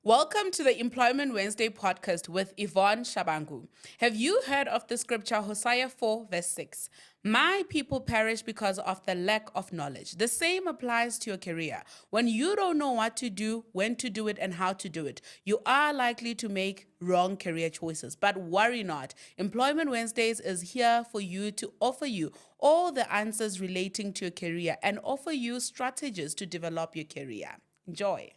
Welcome to the Employment Wednesday podcast with Yvonne Shabangu. Have you heard of the scripture Hosea 4 verse 6? My people perish because of the lack of knowledge. The same applies to your career. When you don't know what to do, when to do it, and how to do it, you are likely to make wrong career choices. But worry not. Employment Wednesdays is here for you to offer you all the answers relating to your career and offer you strategies to develop your career. Enjoy.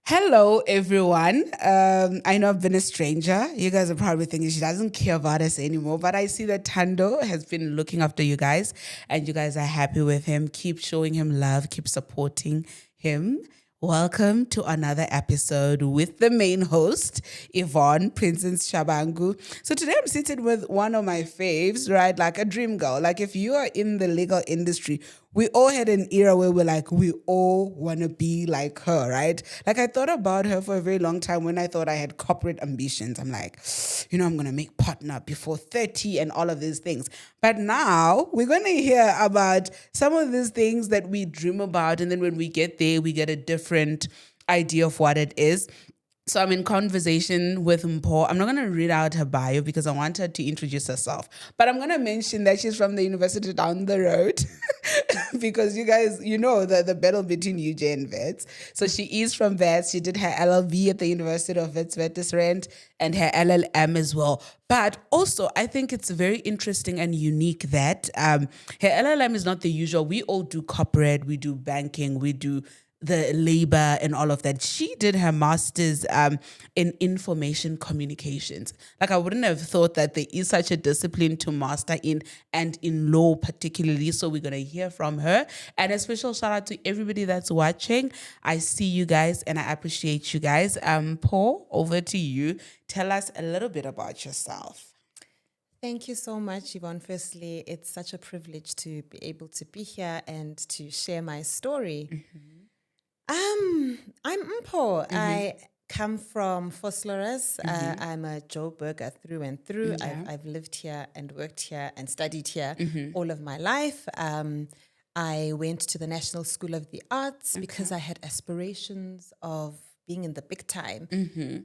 Hello, everyone. I know I've been a stranger. You guys are probably thinking she doesn't care about us anymore, but I see that Tando has been looking after you guys and you guys are happy with him. Keep showing him love, keep supporting him. Welcome to another episode with the main host, Yvonne Princess Shabangu. So today I'm sitting with one of my faves, right? Like a dream girl. Like if you are in the legal industry, we all had an era where we're like, we all want to be like her, right? Like I thought about her for a very long time when I thought I had corporate ambitions. I'm like, I'm going to make partner before 30 and all of these things. But now we're going to hear about some of these things that we dream about. And then when we get there, we get a different idea of what it is. So I'm in conversation with Mpho. I'm not going to read out her bio because I want her to introduce herself. But I'm going to mention that she's from the university down the road because you guys, the battle between UJ and Wits. So she is from Wits. She did her LLB at the University of Witwatersrand and her LLM as well. But also, I think it's very interesting and unique that her LLM is not the usual. We all do corporate, we do banking, we do the labor and all of that. She did her master's in information communications. Like I wouldn't have thought that there is such a discipline to master in and in law particularly. So we're going to hear from her. And a special shout out to everybody that's watching. I see you guys and I appreciate you guys. Paul, over to you. Tell us a little bit about yourself. Thank you so much, Yvonne. Firstly, it's such a privilege to be able to be here and to share my story. Mm-hmm. I'm Mpho. I come from Vosloorus. I'm a Joburger through and through. Okay. I've lived here and worked here and studied here all of my life. I went to the National School of the Arts because I had aspirations of being in the big time.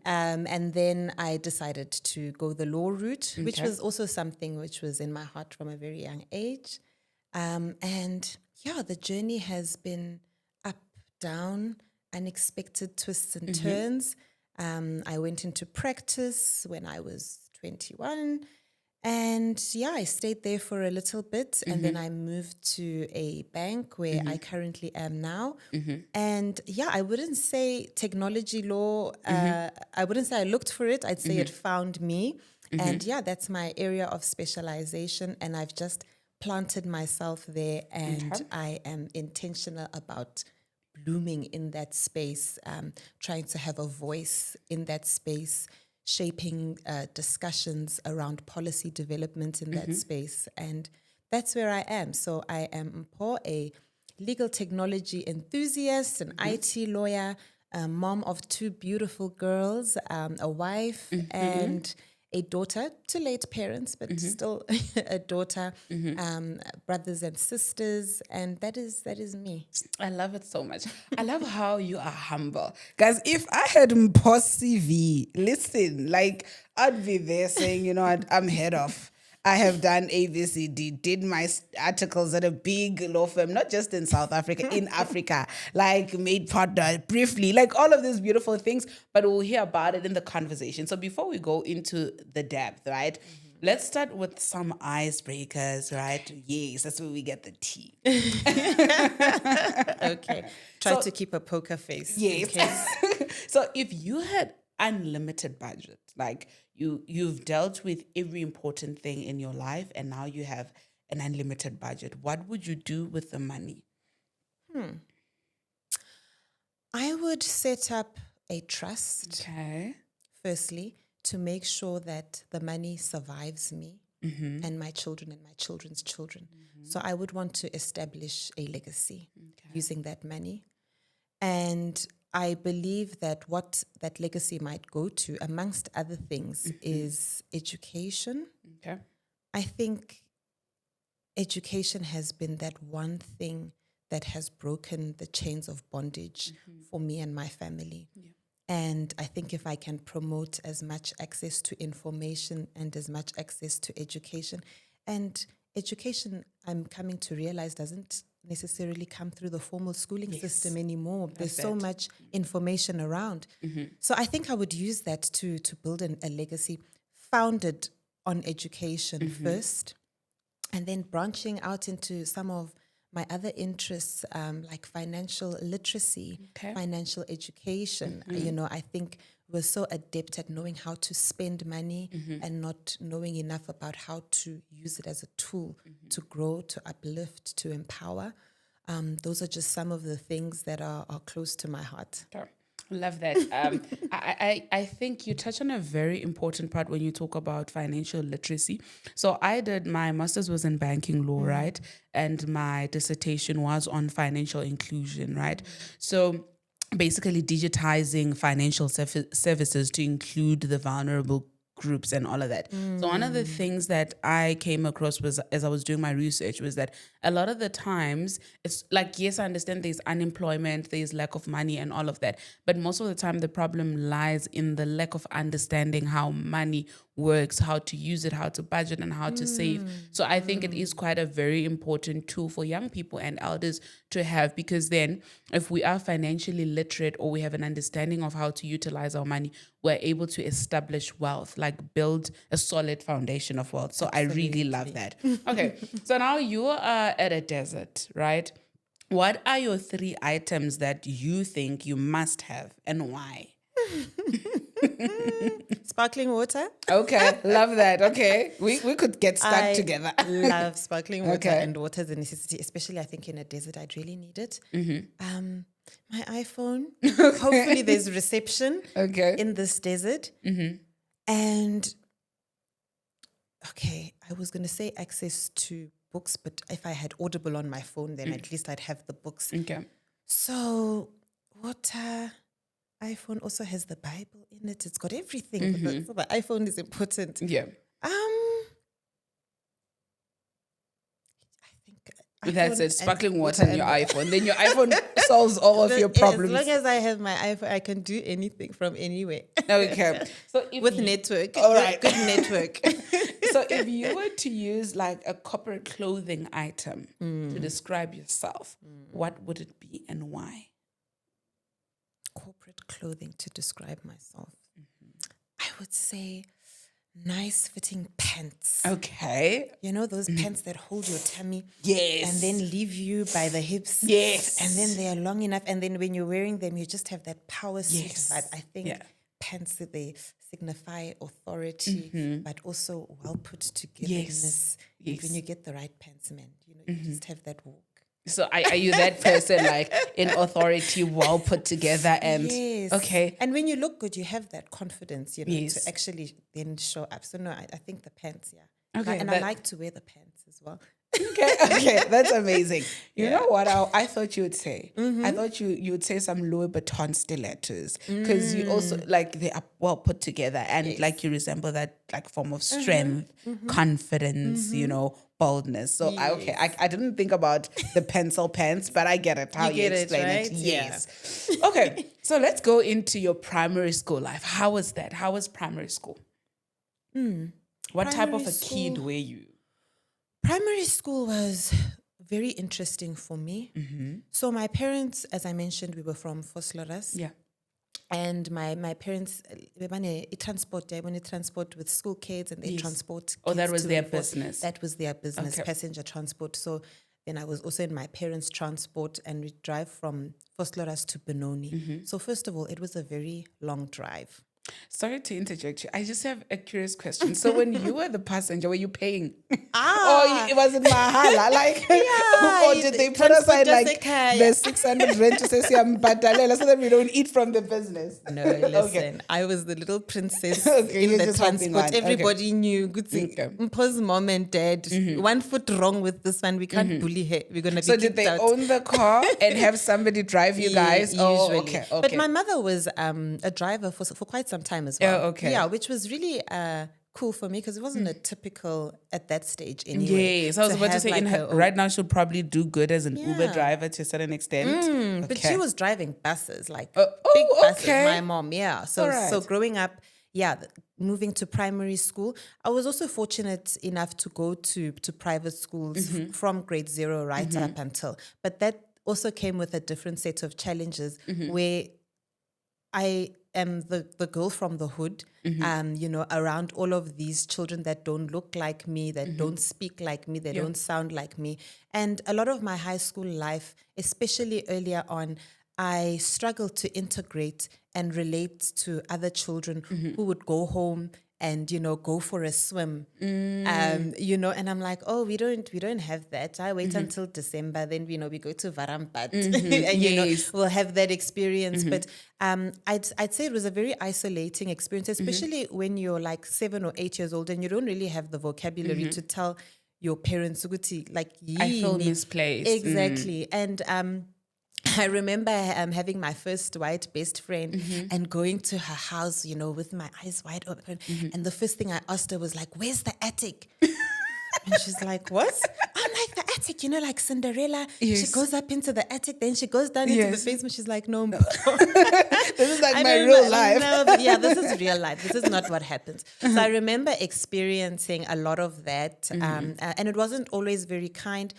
And then I decided to go the law route, which was also something which was in my heart from a very young age. The journey has been up, down, unexpected twists and turns. I went into practice when I was 21. And I stayed there for a little bit. And then I moved to a bank where I currently am now. And I wouldn't say technology law, I wouldn't say I looked for it. I'd say it found me. And that's my area of specialization. And I've just planted myself there. And I am intentional about blooming in that space, trying to have a voice in that space, shaping discussions around policy development in that space. And that's where I am. So I am Mpho, a legal technology enthusiast, an IT lawyer, a mom of two beautiful girls, a wife, and a daughter to late parents, but still a daughter, brothers and sisters, and that is me. I love it so much. I love how you are humble. Guys, if I had Mpho's CV, listen, like I'd be there saying, I'm head of. I have done ABCD, did my articles at a big law firm, not just in South Africa, in Africa, like made partner briefly, like all of these beautiful things, but we'll hear about it in the conversation. So before we go into the depth, right, let's start with some icebreakers, right? Yes, that's where we get the tea. Okay. Try to keep a poker face. Yes. So if you had unlimited budget, like you've dealt with every important thing in your life and now you have an unlimited budget, what would you do with the money? I would set up a trust, Okay. firstly, to make sure that the money survives me and my children and my children's children. So I would want to establish a legacy using that money. And I believe that what that legacy might go to, amongst other things, is education. Okay. I think education has been that one thing that has broken the chains of bondage for me and my family. Yeah. And I think if I can promote as much access to information and as much access to education, and education, I'm coming to realize, doesn't necessarily come through the formal schooling system anymore. There's so much information around. So I think I would use that to build a legacy founded on education first, and then branching out into some of my other interests, like financial literacy, financial education. You know, I think we're so adept at knowing how to spend money and not knowing enough about how to use it as a tool to grow, to uplift, to empower. Those are just some of the things that are close to my heart. Sure. Love that. I think you touch on a very important part when you talk about financial literacy. So I did, my master's was in banking law, right? And my dissertation was on financial inclusion, right? So basically digitizing financial services to include the vulnerable groups and all of that. So one of the things that I came across was, as I was doing my research, was that a lot of the times it's like, yes, I understand there's unemployment, there's lack of money and all of that, but most of the time the problem lies in the lack of understanding how money works, how to use it, how to budget, and how to save. So I think it is quite a very important tool for young people and elders to have, because then if we are financially literate or we have an understanding of how to utilize our money, we're able to establish wealth, like build a solid foundation of wealth. So I really love that. Okay, so now you are at a desert, right? What are your 3 items that you think you must have and why? Sparkling water. Okay, love that. Okay, we could get stuck together. Love sparkling water, and water is a necessity, especially I think in a desert. I'd really need it. My iPhone. Hopefully there's reception in this desert. And okay, I was going to say access to books, but if I had Audible on my phone, then at least I'd have the books. Okay. So water. iPhone also has the Bible in it. It's got everything. So the iPhone is important. Yeah. I think that's it. Sparkling water and your iPhone. Then your iPhone solves all of your problems. As long as I have my iPhone, I can do anything from anywhere. Okay. So with network. All right. Good network. So if you were to use like a corporate clothing item to describe yourself, what would it be and why? Corporate clothing to describe myself. I would say nice fitting pants. Okay. You know, those pants that hold your tummy. Yes. And then leave you by the hips. Yes. And then they are long enough. And then when you're wearing them, you just have that power suit vibe. I think pants, they signify authority, but also well put togetherness. Yes. When you get the right pants, man, you know, you just have that walk. So are you that person, like in authority, well put together, and okay? And when you look good, you have that confidence, you know, to actually then show up. So no, I think the pants, okay. And I like to wear the pants as well. Okay, that's amazing. You know what I thought you would say? I thought you would say some Louis Vuitton stilettos, because you also, like, they are well put together, and like you resemble that like form of strength, confidence, you know, boldness. So I didn't think about the pencil pants, but I get it. How you explain it, right? Yes. Yeah. Okay, so let's go into your primary school life. How was that? How was primary school? What type of a kid were you? Primary school was very interesting for me. So my parents, as I mentioned, we were from Vosloorus. Yeah. And my parents, when they transport with school kids, and they transport kids. Oh, that was their business. That was their business, passenger transport. So then I was also in my parents' transport, and we drive from Vosloorus to Benoni. So first of all, it was a very long drive. Sorry to interject you. I just have a curious question. So when you were the passenger, were you paying? Or it wasn't mahala? Like, or did they put aside like the 600 rand to say, so that we don't eat from the business? No, listen. I was the little princess in the transport. Everybody knew. Good thing. Mpa's mom and dad, 1 foot wrong with this one. We can't bully her. We're going to be So did they own the car and have somebody drive you guys? Usually. Okay. But my mother was a driver for quite some time as well. Oh, okay. Yeah, which was really cool for me because it wasn't a typical at that stage anyway. Yes, I was about to have say, like right now she'll probably do good as an Uber Yeah. driver to a certain extent. But she was driving buses, like Oh, big buses. okay. My mom, yeah. So All right. so growing up, yeah, moving to primary school, I was also fortunate enough to go to private schools from grade 0 right up until. But that also came with a different set of challenges where I am the girl from the hood, you know, around all of these children that don't look like me, that don't speak like me, they don't sound like me. And a lot of my high school life, especially earlier on, I struggled to integrate and relate to other children who would go home and, you know, go for a swim, you know, and I'm like, oh, we don't have that. I wait until December, then, you know, we go to Varampat and, you know, we'll have that experience. But I'd say it was a very isolating experience, especially when you're like 7 or 8 years old and you don't really have the vocabulary to tell your parents, Uguti, like, I feel misplaced. Exactly. And I remember having my first white best friend and going to her house, you know, with my eyes wide open. And the first thing I asked her was like, where's the attic? And she's like, what? I'm like, the attic, you know, like Cinderella. Yes. She goes up into the attic, then she goes down into the basement. She's like, no. This is like my real life. No, but yeah, this is real life. This is not what happens. So I remember experiencing a lot of that. And it wasn't always very kind.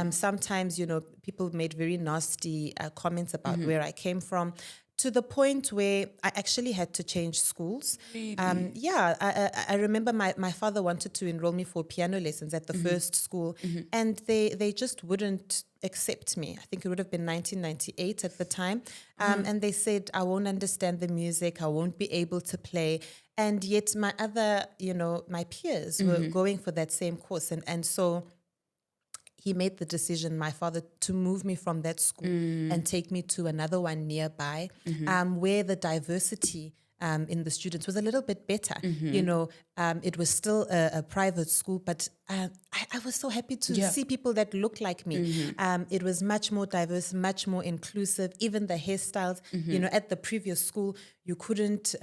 Sometimes, you know, people made very nasty comments about where I came from, to the point where I actually had to change schools. Really? I remember my father wanted to enroll me for piano lessons at the first school, and they just wouldn't accept me. I think it would have been 1998 at the time. And they said, I won't understand the music, I won't be able to play. And yet my other, you know, my peers were going for that same course. And so he made the decision, my father, to move me from that school and take me to another one nearby, where the diversity in the students was a little bit better. You know, it was still a private school, but I was so happy to see people that looked like me. It was much more diverse, much more inclusive. Even the hairstyles, you know, at the previous school, you couldn't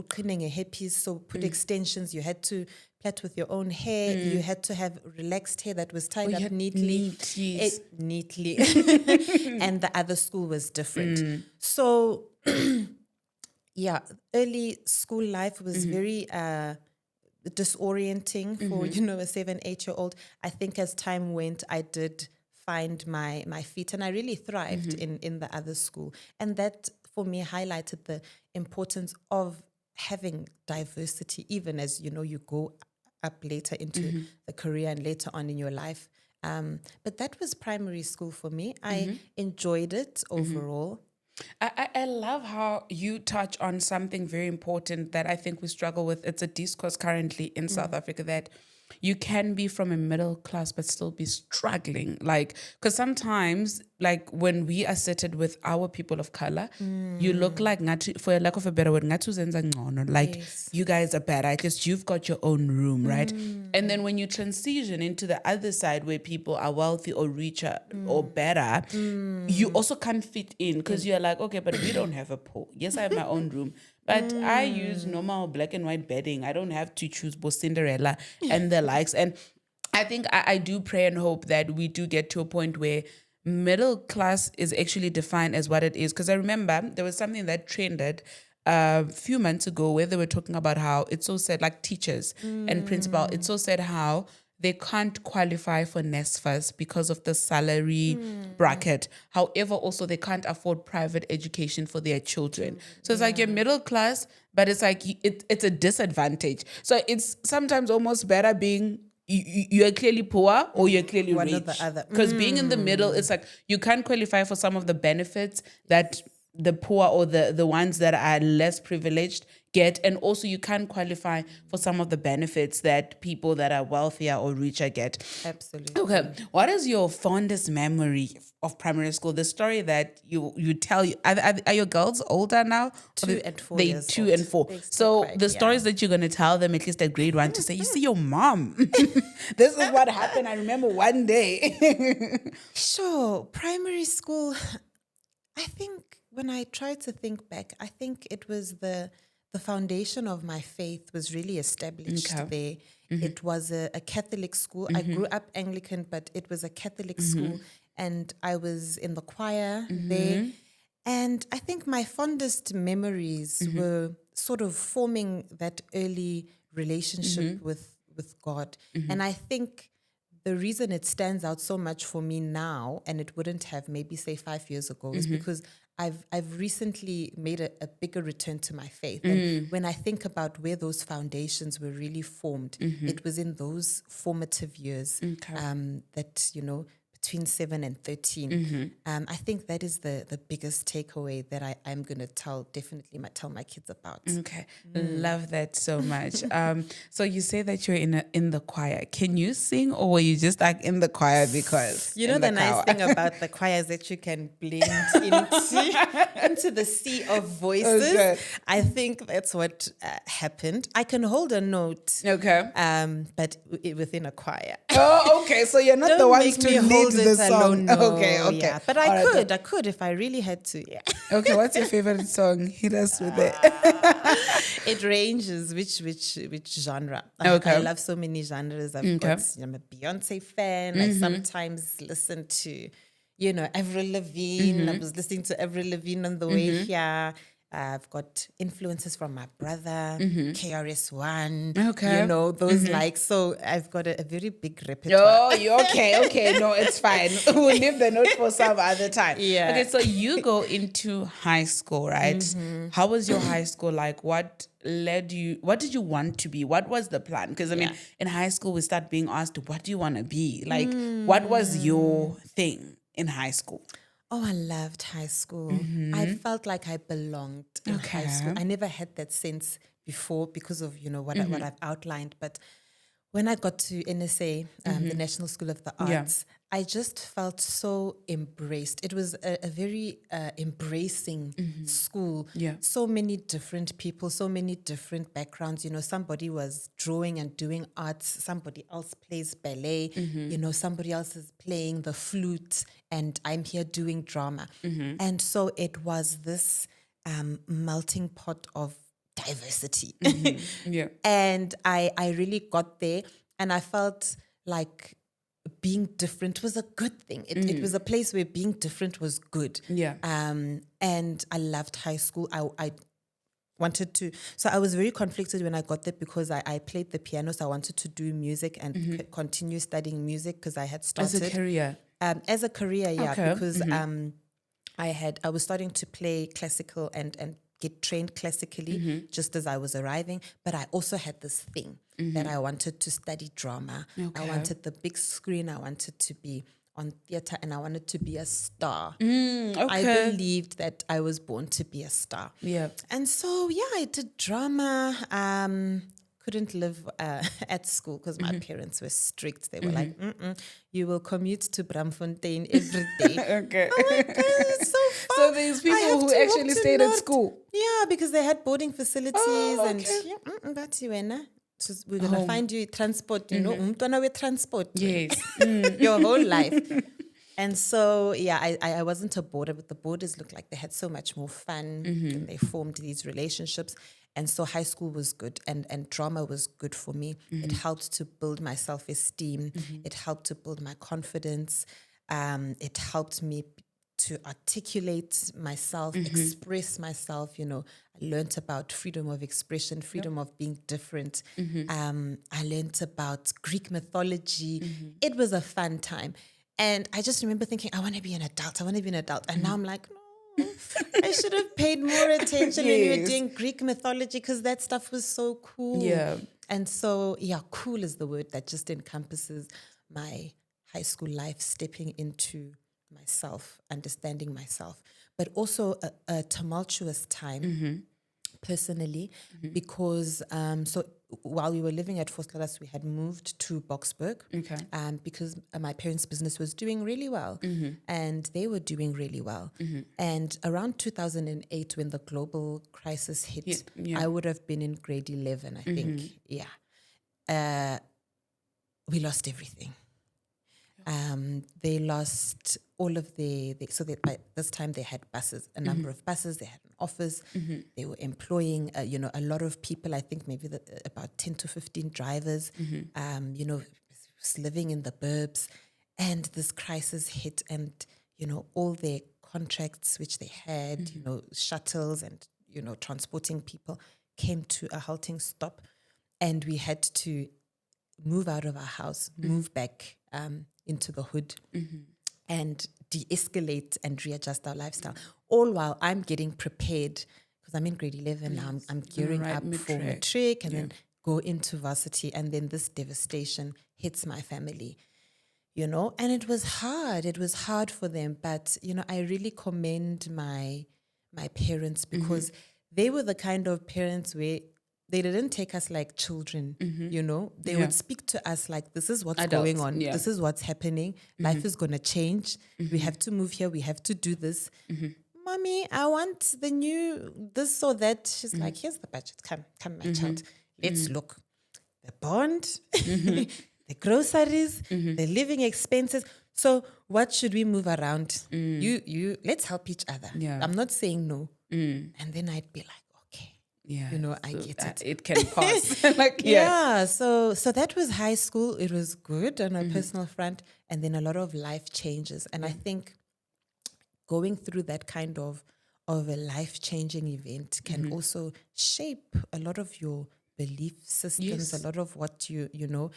cleaning a hairpiece, so put extensions. You had to plait with your own hair. You had to have relaxed hair that was tied up neatly. Neatly. And the other school was different. So yeah, early school life was very disorienting for, you know, a 7, 8-year-old. I think as time went, I did find my feet, and I really thrived in the other school. And that, for me, highlighted the importance of having diversity, even as, you know, you go up later into the career and later on in your life. But that was primary school for me. I enjoyed it overall. I love how you touch on something very important that I think we struggle with. It's a discourse currently in South Africa that you can be from a middle class but still be struggling. Like, because sometimes, like, when we are seated with our people of color, you look like, for a lack of a better word, like, you guys are bad. I just, you've got your own room, right? And then when you transition into the other side where people are wealthy or richer or better, you also can't fit in because you're like, okay, but we don't have a pool. Yes, I have my own room, but I use normal black and white bedding. I don't have to choose both Cinderella and the likes. And I think I do pray and hope that we do get to a point where middle class is actually defined as what it is. Because I remember there was something that trended a few months ago where they were talking about how it's so sad, like teachers and principal, it's so sad how they can't qualify for NSFAS because of the salary bracket. However, also they can't afford private education for their children. So it's like you're middle class, but it's like it's a disadvantage. So it's sometimes almost better being you're clearly poor or you're clearly One rich. or the other. Because being in the middle, it's like you can't qualify for some of the benefits that the poor or the ones that are less privileged get, and also you can't qualify for some of the benefits that people that are wealthier or richer get. Absolutely. Okay, what is your fondest memory of primary school? The story that you tell. Are your girls older now? 2 and 4 They years 2 old. and 4. They're still So quite the stories that you're gonna tell them at least at grade 1 to say, you see your mom. This is what happened. I remember one day. Sure. Primary school, I think when I try to think back, I think it was the the foundation of my faith was really established there. It was a Catholic school. I grew up Anglican, but it was a Catholic school, and I was in the choir there. And I think my fondest memories were sort of forming that early relationship with God. And I think the reason it stands out so much for me now, and it wouldn't have maybe say 5 years ago, is because I've recently made a bigger return to my faith. And when I think about where those foundations were really formed, it was in those formative years that, you know, between 7 and 13. I think that is the biggest takeaway that I'm going to tell my kids about. Okay. Love that so much. So you say that you're in the choir. Can you sing, or were you just like in the choir because you know the nice thing about the choir is that you can blend into the sea of voices. Okay. I think that's what happened. I can hold a note. Okay. But within a choir. Oh, okay. So you're not Don't the ones make to me lead hold the it song. alone. No, Okay. yeah. But All I right, could if I really had to. Yeah. Okay. What's your favorite song? Hit us with it. It ranges which genre. Okay. I love so many genres. I'm a Beyonce fan. I sometimes listen to, you know, Avril Lavigne. I was listening to Avril Lavigne on the way here. I've got influences from my brother, KRS-One, Okay. you know, those like, so I've got a very big repertoire. Oh, you okay? Okay, no, it's fine. We'll leave the note for some other time. Yeah. Okay, so you go into high school, right? How was your high school like? What did you want to be? What was the plan? Because I mean, in high school, we start being asked, what do you want to be? Like, what was your thing in high school? Oh, I loved high school. I felt like I belonged in high school. I never had that sense before because of, you know, what I've outlined. But when I got to NSA, the National School of the Arts, I just felt so embraced. It was a very embracing school. Yeah. So many different people, so many different backgrounds. You know, somebody was drawing and doing arts. Somebody else plays ballet. You know, somebody else is playing the flute. And I'm here doing drama. And so it was this melting pot of diversity. Yeah. And I really got there, and I felt like being different was a good thing. It was a place where being different was good. Yeah. And I loved high school. I wanted to, so I was very conflicted when I got there because I played the piano, so I wanted to do music and continue studying music because I had started. As a career? As a career, yeah, Okay. because I was starting to play classical and get trained classically just as I was arriving. But I also had this thing that I wanted to study drama. Okay. I wanted the big screen. I wanted to be on theater, and I wanted to be a star. Okay. I believed that I was born to be a star. Yeah. And so, yeah, I did drama. Couldn't live at school because my parents were strict. They were like, you will commute to Bramfontein every day. Okay. Oh my God, it's so fun. So there's I have people who to walk actually to stayed at North. school. Yeah, because they had boarding facilities. Oh, And okay. yeah, that's you, Anna. So we're going to find you transport, you know, umntwana with transport. Yes. Your whole life. And so, yeah, I wasn't a boarder, but the boarders looked like they had so much more fun and they formed these relationships. And so high school was good and drama was good for me. It helped to build my self-esteem. It helped to build my confidence. It helped me to articulate myself, express myself. You know, I learned about freedom of expression, freedom of being different. I learned about Greek mythology. It was a fun time. And I just remember thinking, I want to be an adult. And now I'm like, no, I should have paid more attention when we were doing Greek mythology because that stuff was so cool. Yeah. And so, yeah, cool is the word that just encompasses my high school life, stepping into myself, understanding myself, but also a tumultuous time personally because so while we were living at Vosklaras, we had moved to Boksburg because my parents' business was doing really well and they were doing really well. And around 2008, when the global crisis hit, I would have been in grade 11, I think. Yeah. We lost everything. They lost all of so that by this time they had buses, a number of buses, they had an office, they were employing, a lot of people, I think maybe about 10 to 15 drivers, living in the burbs. And this crisis hit and, all their contracts, which they had, shuttles and, transporting people came to a halting stop. And we had to move out of our house, move back into the hood and de-escalate and readjust our lifestyle. All while I'm getting prepared because I'm in grade 11 now. I'm gearing up for matric and then go into varsity. And then this devastation hits my family, and it was hard. It was hard for them. But, I really commend my parents because they were the kind of parents where they didn't take us like children, They would speak to us like, this is what's going on. This is what's happening. Life is going to change. We have to move here. We have to do this. Mommy, I want the new this or that. She's like, here's the budget. Come, my child. Let's look. The bond, the groceries, the living expenses. So what should we move around? Let's help each other. Yeah. I'm not saying no. And then I'd be like, yeah, I get it. It can pass. So that was high school. It was good on a personal front, and then a lot of life changes. And I think going through that kind of a life-changing event can also shape a lot of your belief systems, a lot of what the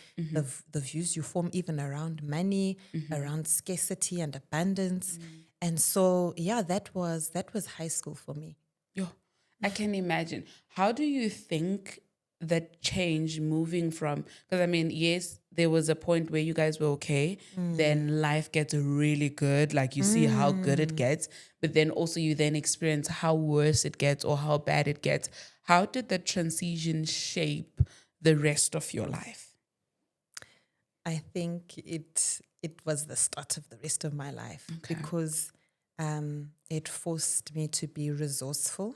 views you form even around money, around scarcity and abundance. And so, that was high school for me. I can imagine. How do you think that change moving from, because yes, there was a point where you guys were okay, then life gets really good, like you see how good it gets, but then also you then experience how worse it gets or how bad it gets. How did the transition shape the rest of your life? I think it was the start of the rest of my life because it forced me to be resourceful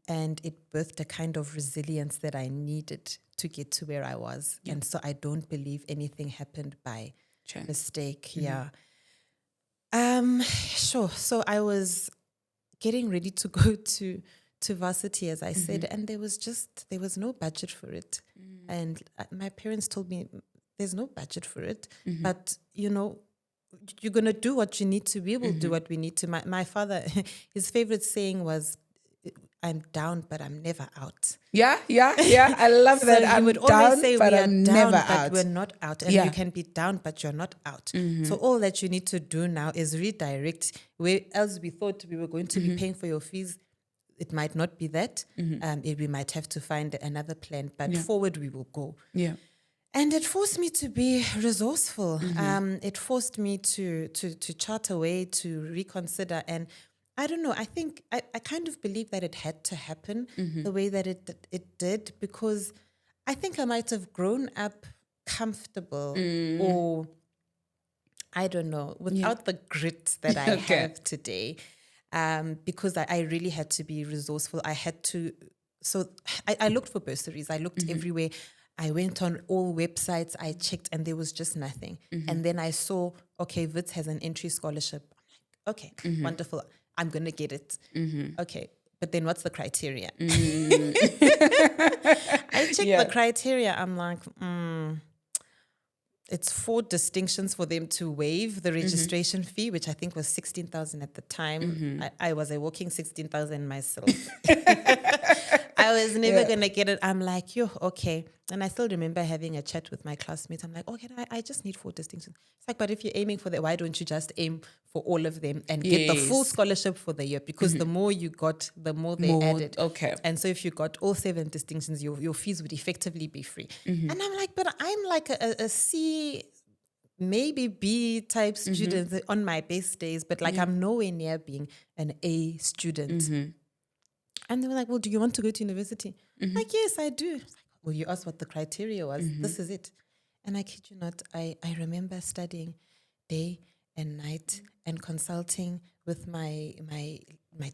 and it birthed a kind of resilience that I needed to get to where I was. And so I don't believe anything happened by mistake. Sure. So I was getting ready to go to varsity, as I said, and there was no budget for it. And my parents told me, there's no budget for it, but you're going to do what you need to. We will do what we need to. My father, his favorite saying was, I'm down, but I'm never out. Yeah. I love that. So I'm would down, always say but we I'm are never down, out. but we're not out. And you can be down, but you're not out. So all that you need to do now is redirect. Where else we thought we were going to be paying for your fees, it might not be that. We might have to find another plan, but forward we will go. Yeah. And it forced me to be resourceful. It forced me to chart a way, to reconsider. And I don't know, I think I kind of believe that it had to happen the way that it did, because I think I might have grown up comfortable or, I don't know, without the grit that I have today. Because I really had to be resourceful. I had to, so I looked for bursaries. I looked everywhere. I went on all websites, I checked, and there was just nothing. And then I saw, okay, Wits has an entry scholarship. I'm like, okay, wonderful. I'm going to get it. Okay, but then what's the criteria? I checked the criteria. I'm like, it's 4 distinctions for them to waive the registration fee, which I think was 16,000 at the time. I was a walking 16,000 myself. I was never going to get it. I'm like, okay. And I still remember having a chat with my classmates. I'm like, okay, I just need 4 distinctions. It's like, but if you're aiming for that, why don't you just aim for all of them and get the full scholarship for the year? Because the more you got, the more they added. Okay. And so if you got all 7 distinctions, your fees would effectively be free. And I'm like, but I'm like a C, maybe B type student on my best days, but like I'm nowhere near being an A student. And they were like, well, do you want to go to university? Like, yes, I do. Like, well, you asked what the criteria was. This is it. And I kid you not, I remember studying day and night and consulting with my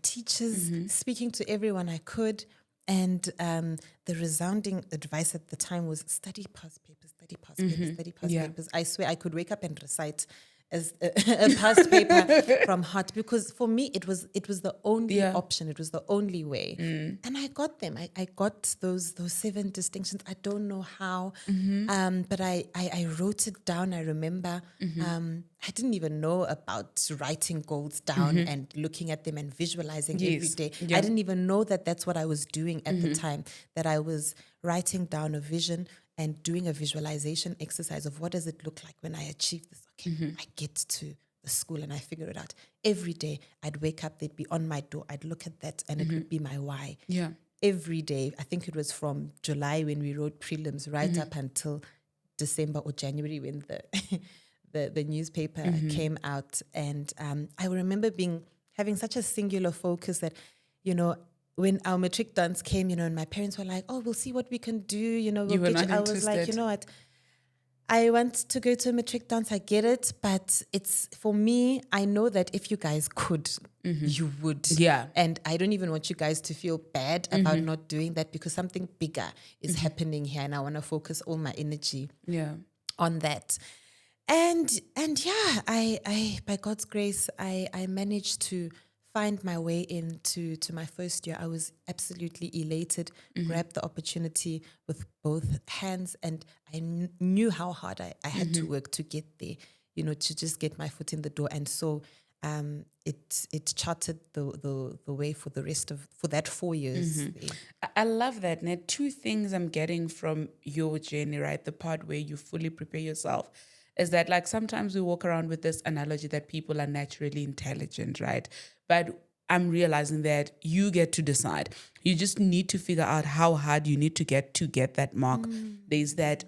teachers, speaking to everyone I could. And the resounding advice at the time was study past papers. 30 past papers, 30 past Yeah. papers. I swear I could wake up and recite as a past paper from heart, because for me it was the only option. It was the only way, and I got them. I got those 7 distinctions. I don't know how, but I wrote it down. I remember I didn't even know about writing goals down and looking at them and visualizing every day. Yeah. I didn't even know that that's what I was doing at the time, that I was writing down a vision and doing a visualization exercise of what does it look like when I achieve this. Okay, I get to the school and I figure it out. Every day I'd wake up, they'd be on my door. I'd look at that and it would be my why. Yeah. Every day, I think it was from July when we wrote prelims right up until December or January when the newspaper came out. And I remember having such a singular focus that, when our matric dance came, and my parents were like, "Oh, we'll see what we can do." We'll You were get not you. I was like, interested. you know what? I want to go to a matric dance. I get it, but it's for me. I know that if you guys could, you would. Yeah. And I don't even want you guys to feel bad about not doing that, because something bigger is happening here, and I want to focus all my energy on that. And yeah, I by God's grace, I managed to find my way into my first year. I was absolutely elated, grabbed the opportunity with both hands, and I knew how hard I had to work to get there, to just get my foot in the door. And so it charted the way for the rest for that 4 years. I love that. Now, 2 things I'm getting from your journey, right? The part where you fully prepare yourself is that, like, sometimes we walk around with this analogy that people are naturally intelligent, right? But I'm realizing that you get to decide. You just need to figure out how hard you need to get that mark. There's that.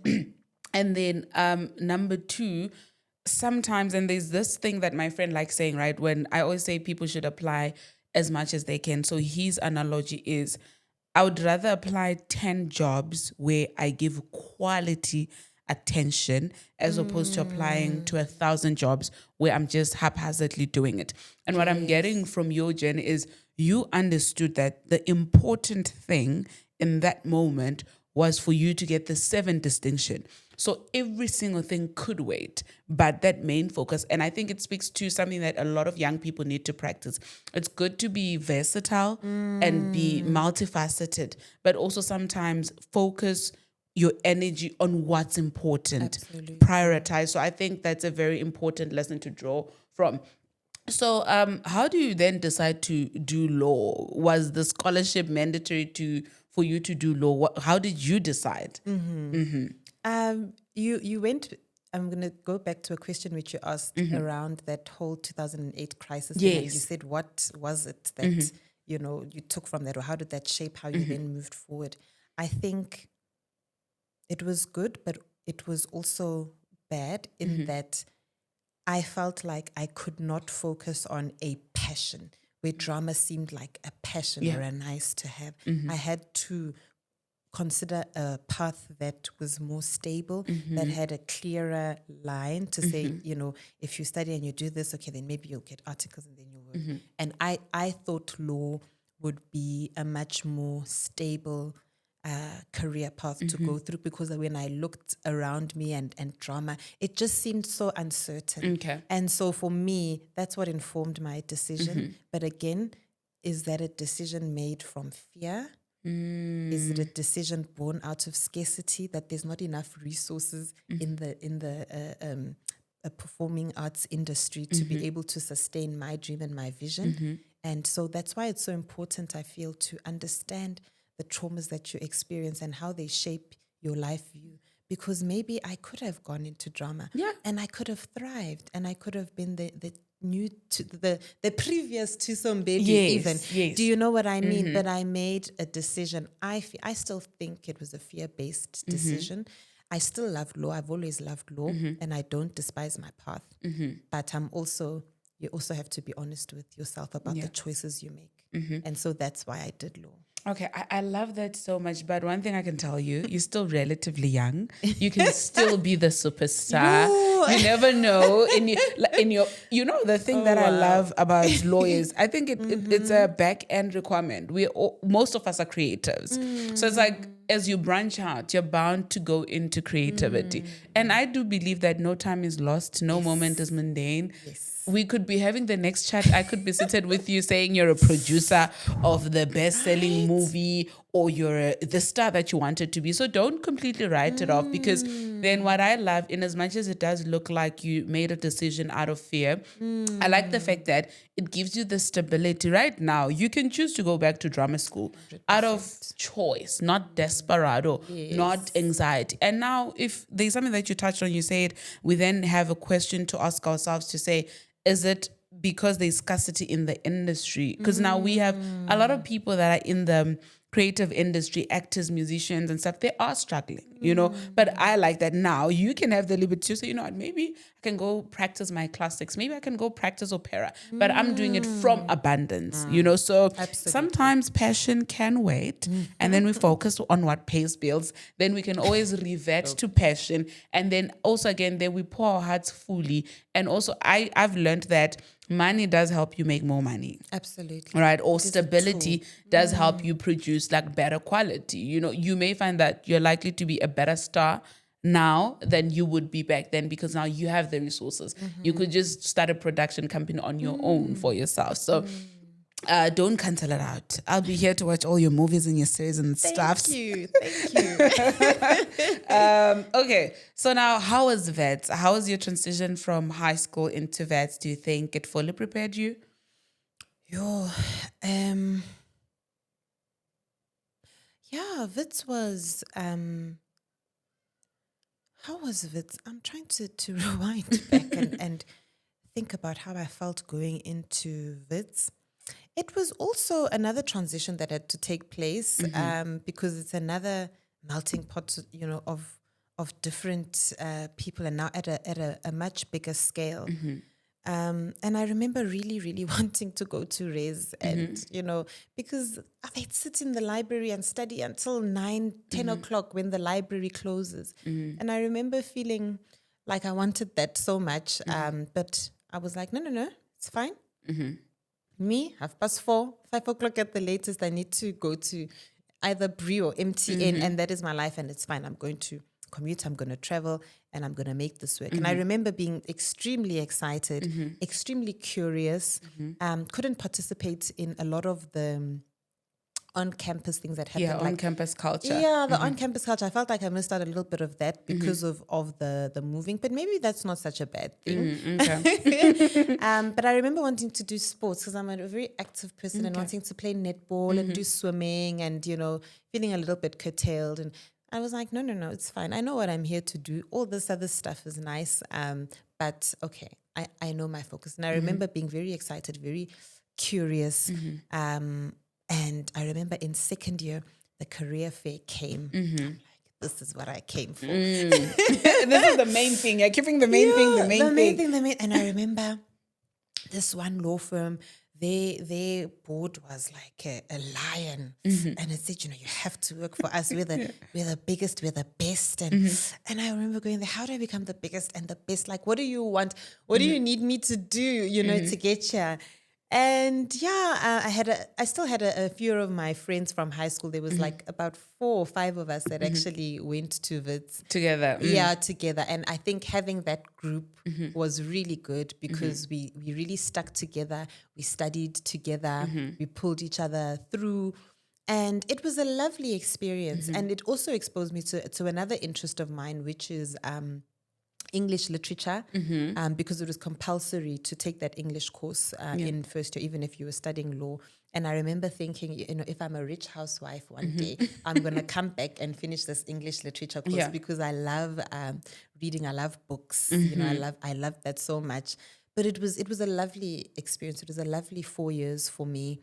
And then number 2, sometimes, and there's this thing that my friend likes saying, right? When I always say people should apply as much as they can. So his analogy is, I would rather apply 10 jobs where I give quality attention as opposed to applying to 1,000 jobs where I'm just haphazardly doing it. And what I'm getting from your journey is you understood that the important thing in that moment was for you to get the 7 distinction. So every single thing could wait, but that main focus, and I think it speaks to something that a lot of young people need to practice. It's good to be versatile and be multifaceted, but also sometimes focus your energy on what's important. Absolutely. Prioritize. So I think that's a very important lesson to draw from. So how do you then decide to do law? Was the scholarship mandatory for you to do law? How did you decide? You went. I'm going to go back to a question which you asked around that whole 2008 crisis. Yes. And you said, what was it that you took from that, or how did that shape how you then moved forward? I think it was good, but it was also bad in that I felt like I could not focus on a passion where drama seemed like a passion or a nice to have. I had to consider a path that was more stable, that had a clearer line to say, if you study and you do this, okay, then maybe you'll get articles and then you'll work. And I thought law would be a much more stable career path to go through, because when I looked around me and drama, it just seemed so uncertain. Okay. And so for me, that's what informed my decision. But again, is that a decision made from fear? Is it a decision born out of scarcity, that there's not enough resources in the performing arts industry to be able to sustain my dream and my vision? And so that's why it's so important, I feel, to understand the traumas that you experience and how they shape your life view. Because maybe I could have gone into drama and I could have thrived and I could have been the new to the previous to somebody even. Yes. Do you know what I mean? But I made a decision. I still think it was a fear-based decision. I still love law. I've always loved law and I don't despise my path. But you also have to be honest with yourself about the choices you make. And so that's why I did law. Okay, I love that so much. But one thing I can tell you, you're still relatively young. You can still be the superstar. Yo. You never know. The thing that I wow. love about lawyers, I think it's a back end requirement. Most of us are creatives. So it's like, as you branch out, you're bound to go into creativity. And I do believe that no time is lost, no moment is mundane. Yes. We could be having the next chat. I could be seated with you saying you're a producer of the best-selling movie, or you're the star that you wanted to be. So don't completely write it off, because then what I love, in as much as it does look like you made a decision out of fear, I like the fact that it gives you the stability. Right now, you can choose to go back to drama school out of choice, not desperado, not anxiety. And now, if there's something that you touched on, you said we then have a question to ask ourselves to say, is it because there's scarcity in the industry? Because now we have a lot of people that are in the creative industry, actors, musicians and stuff, they are struggling, But I like that now you can have the liberty to say, what, maybe I can go practice my classics. Maybe I can go practice opera, but I'm doing it from abundance, So Absolutely. sometimes passion can wait, and then we focus on what pays bills. Then we can always revert to passion. And then also, again, then we pour our hearts fully. And also I've learned that money does help you make more money. Absolutely. Right. Or stability does help you produce like better quality. You may find that you're likely to be a better star now than you would be back then, because now you have the resources. You could just start a production company on your own for yourself. So don't cancel it out. I'll be here to watch all your movies and your series and stuff. Thank you. Okay, so now how was VETS? How was your transition from high school into VETS? Do you think it fully prepared you? Wits was how was Wits? I'm trying to rewind back and think about how I felt going into Wits. It was also another transition that had to take place, because it's another melting pot, of different people, and now at a much bigger scale. And I remember really, really wanting to go to Res, and, because I'd sit in the library and study until 9, 10 o'clock when the library closes. And I remember feeling like I wanted that so much. But I was like, no, it's fine. Me, 4:30, 5 o'clock at the latest, I need to go to either Brie or MTN, and that is my life, and it's fine. I'm going to commute, I'm going to travel, and I'm going to make this work. And I remember being extremely excited, extremely curious, couldn't participate in a lot of the on-campus things that happened. Yeah, on-campus culture. Yeah, the on-campus culture. I felt like I missed out a little bit of that because of the moving, but maybe that's not such a bad thing. Okay. But I remember wanting to do sports because I'm a very active person and wanting to play netball and do swimming and, feeling a little bit curtailed. And I was like, no, it's fine. I know what I'm here to do. All this other stuff is nice. But okay, I know my focus. And I remember being very excited, very curious. And I remember in second year, the career fair came. I'm like, this is what I came for. This is the main thing. You're keeping the main thing, the main thing. And I remember this one law firm, their board was like a lion. And it said, you have to work for us. We're the biggest, we're the best. And I remember going there, how do I become the biggest and the best? Like, what do you want? What do you need me to do, to get here? And I still had a few of my friends from high school. There was like about 4 or 5 of us that actually went to Wits. Together. Yeah, together. And I think having that group was really good because we really stuck together. We studied together. We pulled each other through. And it was a lovely experience. And it also exposed me to another interest of mine, which is English literature, because it was compulsory to take that English course in first year, even if you were studying law. And I remember thinking, if I'm a rich housewife one day, I'm going to come back and finish this English literature course because I love reading. I love books. I love that so much. but it was a lovely experience. It was a lovely 4 years for me.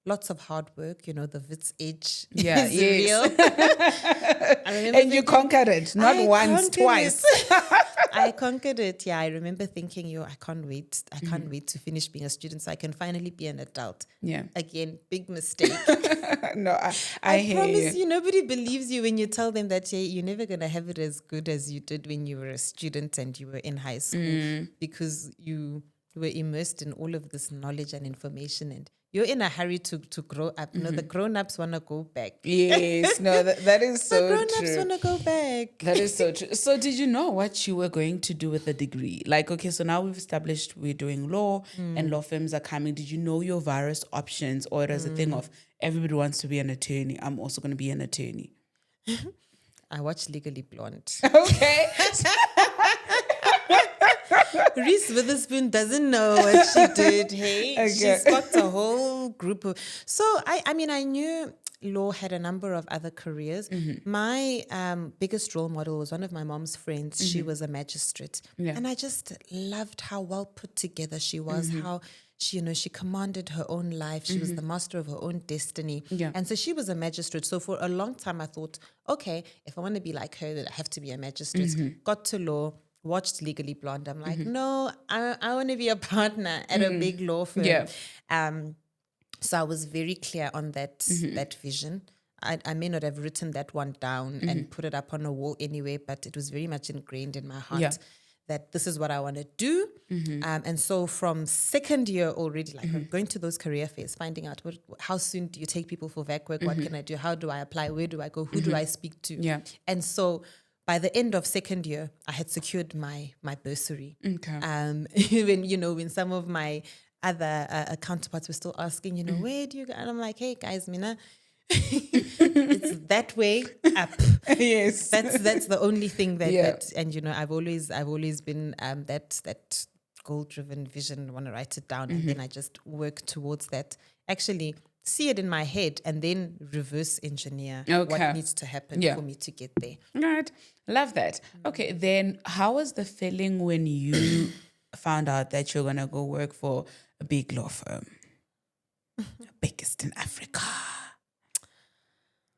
Lots of hard work. You know, the Wits edge Yeah, is yes. real. I remember And you conquered it, not I once, conquered twice. I conquered it. Yeah, I remember thinking, I can't wait. I can't wait to finish being a student so I can finally be an adult. Yeah. Again, big mistake. No, I hear promise you. you, nobody believes you when you tell them that you're never going to have it as good as you did when you were a student and you were in high school because you were immersed in all of this knowledge and information and you're in a hurry to grow up. You know, the grown-ups want to go back. Yes, no, that is so The grown-ups true. want to go back. That is so true. So did you know what you were going to do with the degree? Like, okay, so now we've established we're doing law and law firms are coming. Did you know your various options, or it was a thing of everybody wants to be an attorney, I'm also going to be an attorney? I watched Legally Blonde. Okay. Reese Witherspoon doesn't know what she did. Hey, Okay. she's got a whole group of. So I mean, I knew law had a number of other careers. My biggest role model was one of my mom's friends. She was a magistrate, and I just loved how well put together she was. How she commanded her own life. She was the master of her own destiny. Yeah. And so she was a magistrate. So for a long time, I thought, okay, if I want to be like her, then I have to be a magistrate. Got to law. Watched Legally Blonde. I'm like, no, I want to be a partner at a big law firm. Yeah. So I was very clear on that that vision. I may not have written that one down and put it up on a wall anyway, but it was very much ingrained in my heart that this is what I want to do. And so from second year already, like I'm going to those career fairs, finding out how soon do you take people for VAC work? What can I do? How do I apply? Where do I go? Who do I speak to? Yeah. And so by the end of second year, I had secured my bursary. Okay. When some of my other counterparts were still asking, where do you go? And I'm like, hey guys, Mina, it's that way up. Yes. That's the only thing that, Yeah. I've always been that goal-driven vision. I want to write it down, and then I just work towards that. Actually, see it in my head, and then reverse engineer what needs to happen for me to get there. Right. Love that. Okay, then how was the feeling when you found out that you're going to go work for a big law firm? Biggest in Africa.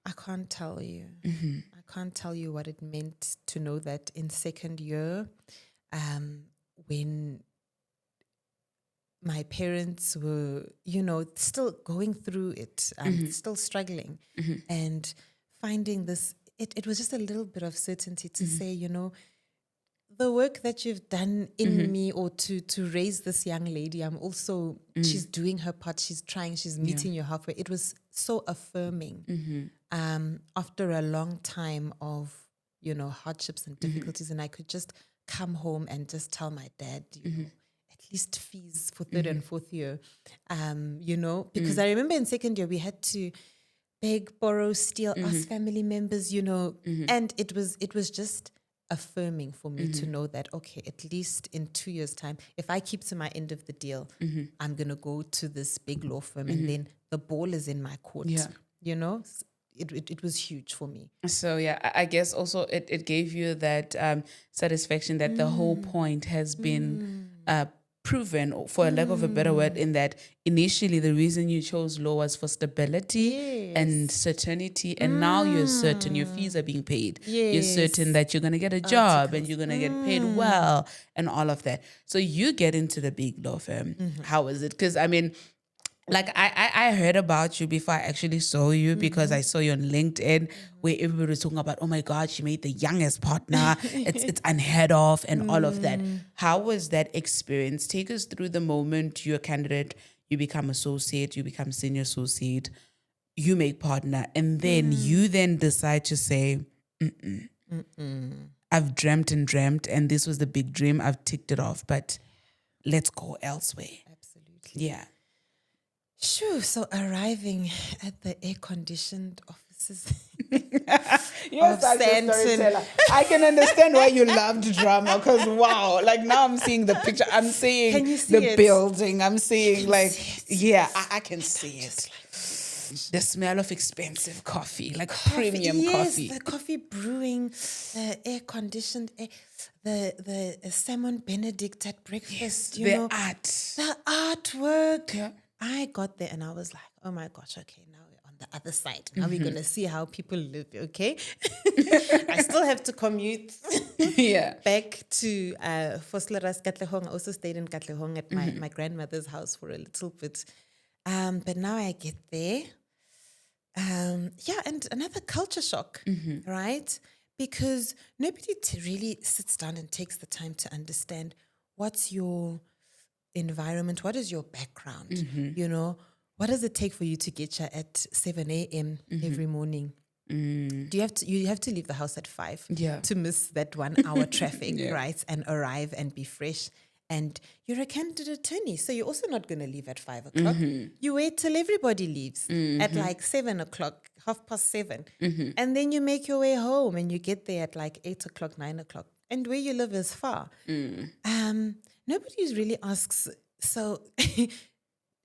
I can't tell you. I can't tell you what it meant to know that in second year, when my parents were, still going through it, still struggling, and finding this, it was just a little bit of certainty to say, the work that you've done in me, or to raise this young lady, I'm also, she's doing her part, she's trying, she's meeting you halfway. It was so affirming after a long time of, hardships and difficulties, and I could just come home and just tell my dad, at least fees for third and fourth year, because I remember in second year we had to beg, borrow, steal, ask family members, and it was just affirming for me to know that, okay, at least in 2 years' time, if I keep to my end of the deal, I'm going to go to this big law firm and then the ball is in my court, It was huge for me. So, I guess also it gave you that satisfaction that the whole point has been proven, for a lack of a better word, in that initially the reason you chose law was for stability and certainty, and now you're certain your fees are being paid. You're certain that you're going to get a job and you're going to get paid well and all of that. So you get into the big law firm. How was it? Because I mean, like I heard about you before I actually saw you, because I saw you on LinkedIn where everybody was talking about, oh my God, she made the youngest partner. It's unheard of and all of that. How was that experience? Take us through the moment you're a candidate, you become associate, you become senior associate, you make partner, and then you then decide to say, I've dreamt and this was the big dream. I've ticked it off, but let's go elsewhere. Absolutely. Yeah. Sure. So arriving at the air-conditioned offices Yes, of Santon. I can understand why you loved drama, because wow, like now I'm seeing the picture. I'm seeing Can you see the it? building. I'm seeing I can see it. The smell of expensive coffee, like Coffee, premium yes, coffee. the coffee brewing, the air conditioned, the salmon Benedict at breakfast. You The know, art. the artwork. Yeah. I got there and I was like, oh my gosh, okay, now we're on the other side. Now we're going to see how people live, okay? I still have to commute Yeah. back to Vosloorus, Katlehong. I also stayed in Katlehong at my grandmother's house for a little bit. But now I get there. And another culture shock, right? Because nobody really sits down and takes the time to understand what's your environment, what is your background, you know, what does it take for you to get here at 7 a.m. every morning? Do you have to leave the house at 5 to miss that 1 hour traffic, right? And arrive and be fresh. And you're a candidate attorney, so you're also not going to leave at 5 o'clock. You wait till everybody leaves at like 7 o'clock, 7:30. And then you make your way home and you get there at like 8 o'clock, 9 o'clock. And where you live is far. Nobody really asks, so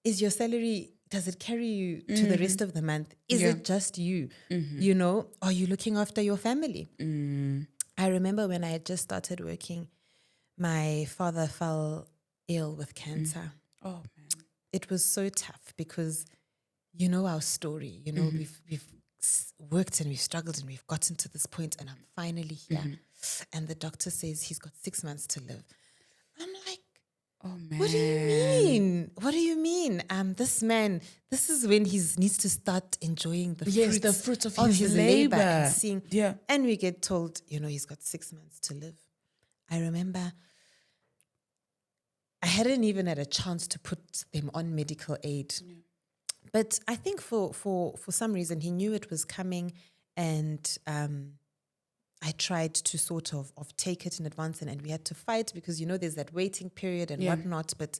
is your salary, does it carry you to the rest of the month? Is it just you? You know, are you looking after your family? I remember when I had just started working, my father fell ill with cancer. Oh, man. It was so tough because you know our story. You know, we've worked and we've struggled and we've gotten to this point and I'm finally here. And the doctor says he's got 6 months to live. I'm like, oh man. What do you mean? What do you mean? This man, this is when he needs to start enjoying the fruits of his labor and seeing. And we get told, you know, he's got 6 months to live. I remember I hadn't even had a chance to put them on medical aid. But I think for some reason he knew it was coming, and I tried to sort of take it in advance, and we had to fight because, you know, there's that waiting period and whatnot. But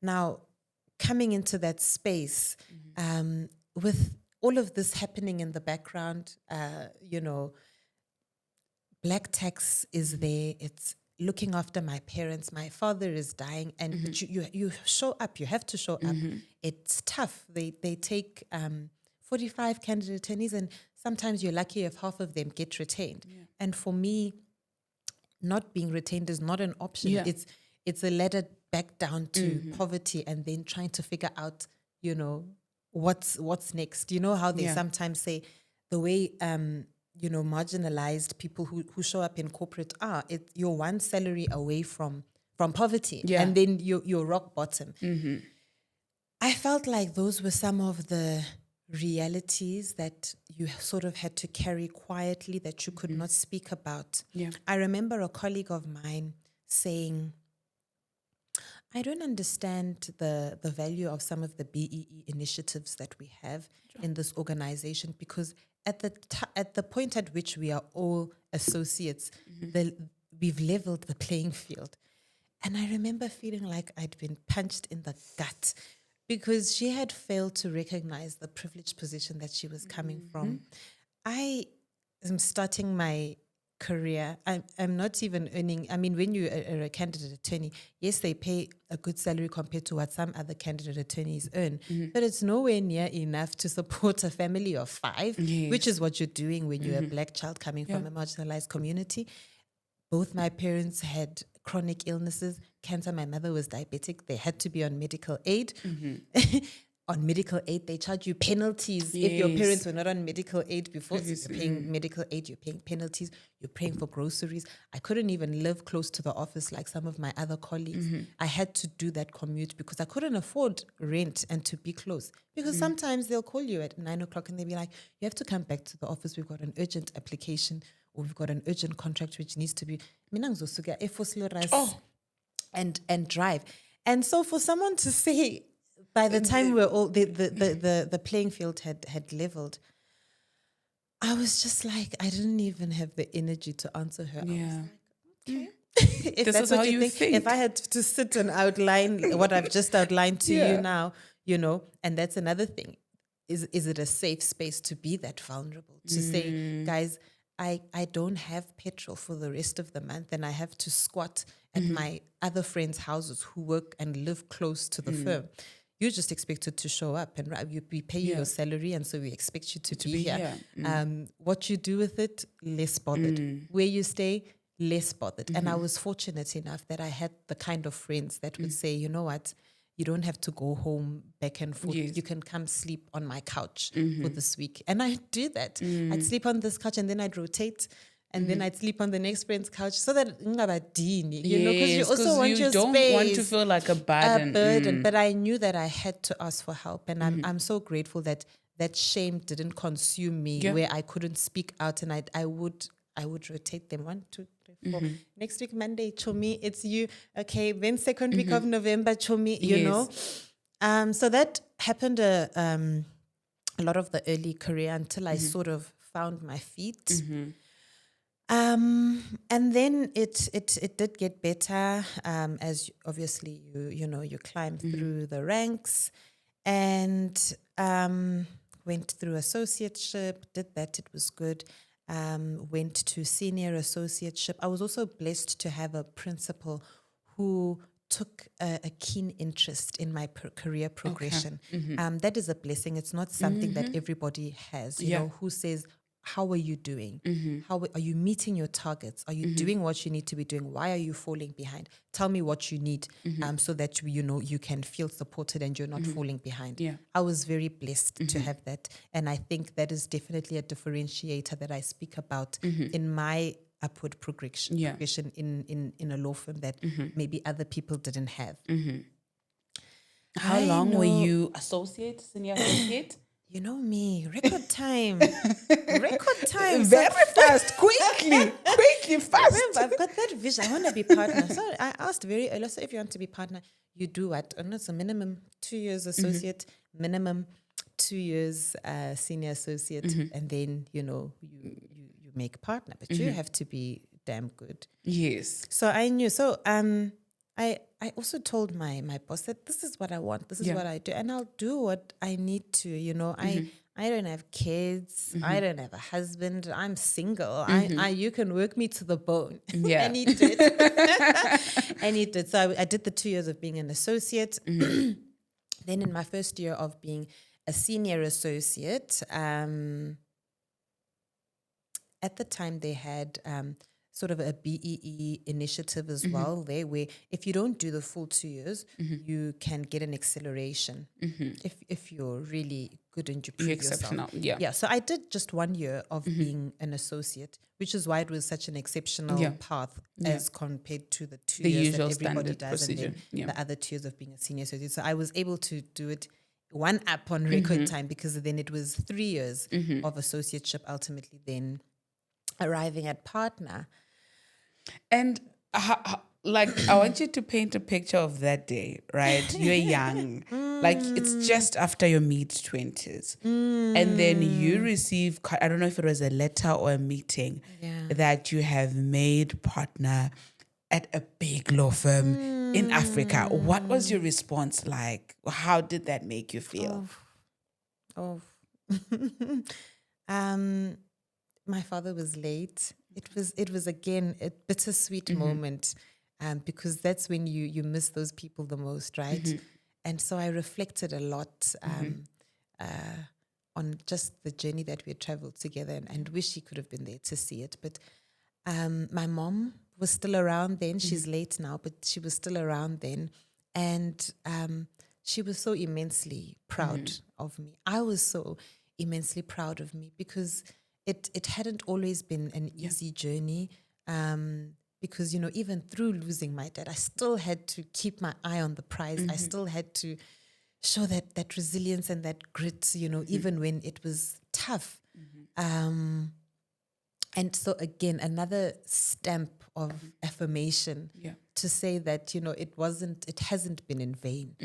now coming into that space with all of this happening in the background, you know, Black Tax is there. It's looking after my parents. My father is dying, and but you show up. You have to show up. It's tough. They take 45 candidate attorneys, and sometimes you're lucky if half of them get retained. And for me, not being retained is not an option. It's a ladder back down to poverty, and then trying to figure out, you know, what's next. You know how they sometimes say the way you know, marginalized people who show up in corporate are, you're one salary away from poverty, and then you're rock bottom. I felt like those were some of the realities that you sort of had to carry quietly, that you could not speak about. I remember a colleague of mine saying, I don't understand the value of some of the BEE initiatives that we have in this organization, because at the point at which we are all associates, we've leveled the playing field. And I remember feeling like I'd been punched in the gut because she had failed to recognize the privileged position that she was coming from. I am starting my career. I'm not even earning. I mean, when you are a candidate attorney, yes, they pay a good salary compared to what some other candidate attorneys earn, but it's nowhere near enough to support a family of 5, which is what you're doing when you're a Black child coming from a marginalized community. Both my parents had chronic illnesses, cancer. My mother was diabetic. They had to be on medical aid. On medical aid, they charge you penalties if your parents were not on medical aid before. So you're paying medical aid, you're paying penalties, you're paying for groceries. I couldn't even live close to the office like some of my other colleagues. I had to do that commute because I couldn't afford rent and to be close. Because sometimes they'll call you at 9 o'clock and they'll be like, you have to come back to the office. We've got an urgent application, or we've got an urgent contract which needs to be and drive. And so for someone to say, by the time we're all the playing field had leveled, I was just like, I didn't even have the energy to answer her. I was like, okay. If This that's is what how you you think, if I had to sit and outline what I've just outlined to you now, you know, and that's another thing. Is it a safe space to be that vulnerable? To say, guys, I don't have petrol for the rest of the month, and I have to squat at my other friends' houses who work and live close to the firm. you're just expected to show up and we pay you your salary, and so we expect you to be here. What you do with it, less bothered. Where you stay, less bothered. And I was fortunate enough that I had the kind of friends that would say, you know what, you don't have to go home back and forth. Yes. You can come sleep on my couch for this week. And I'd do that. I'd sleep on this couch and then I'd rotate. And then I'd sleep on the next friend's couch so that you know, because you also want your don't space. Want to feel like a burden. But I knew that I had to ask for help. And I'm so grateful that shame didn't consume me, where I couldn't speak out, and I would rotate them 1, 2, 3, 4. Next week, Monday, Chomi, it's you. Okay, then second week of November, Chomi, you know. So that happened a lot of the early career until I sort of found my feet. And then it did get better as obviously you climb through the ranks, and went through associateship, did that, it was good. Went to senior associateship. I was also blessed to have a principal who took a keen interest in my career progression. That is a blessing. It's not something that everybody has, you know, who says, how are you doing? How are you meeting your targets? Are you doing what you need to be doing? Why are you falling behind? Tell me what you need so that you can feel supported and you're not falling behind. I was very blessed to have that. And I think that is definitely a differentiator that I speak about in my upward progression in a law firm that maybe other people didn't have. How long were you senior associate? You know me, record time. Very fast, quickly, fast. Remember, I've got that vision. I want to be partner. So I asked very early, so if you want to be partner, you do what? And it's a minimum 2 years associate, minimum 2 years senior associate, and then, you make partner. But you have to be damn good. Yes. So I knew. So I also told my boss that this is what I want. This is what I do. And I'll do what I need to, I don't have kids. I don't have a husband. I'm single. You can work me to the bone. Yeah. And he did. And he did. So I did the 2 years of being an associate. Then in my first year of being a senior associate, at the time they had sort of a BEE initiative as well there, where if you don't do the full 2 years, you can get an acceleration if you're really good and you prove exceptional. yourself. Yeah. So I did just 1 year of being an associate, which is why it was such an exceptional path as compared to the 2 years that everybody does, procedure. And then the other 2 years of being a senior associate. So I was able to do it one up on record time, because then it was 3 years of associateship, ultimately then arriving at partner. And I want you to paint a picture of that day, right? You're young, like it's just after your mid-20s. And then you receive, I don't know if it was a letter or a meeting, that you have made partner at a big law firm in Africa. What was your response like? How did that make you feel? My father was late. It was again a bittersweet moment, because that's when you miss those people the most, right? And so I reflected a lot on just the journey that we had traveled together, and wish he could have been there to see it. But my mom was still around then. She's late now, but she was still around then, and she was so immensely proud of me. I was so immensely proud of me, because it hadn't always been an easy journey, because, even through losing my dad, I still had to keep my eye on the prize. I still had to show that resilience and that grit, even when it was tough. And so again, another stamp of affirmation to say that, it hasn't been in vain.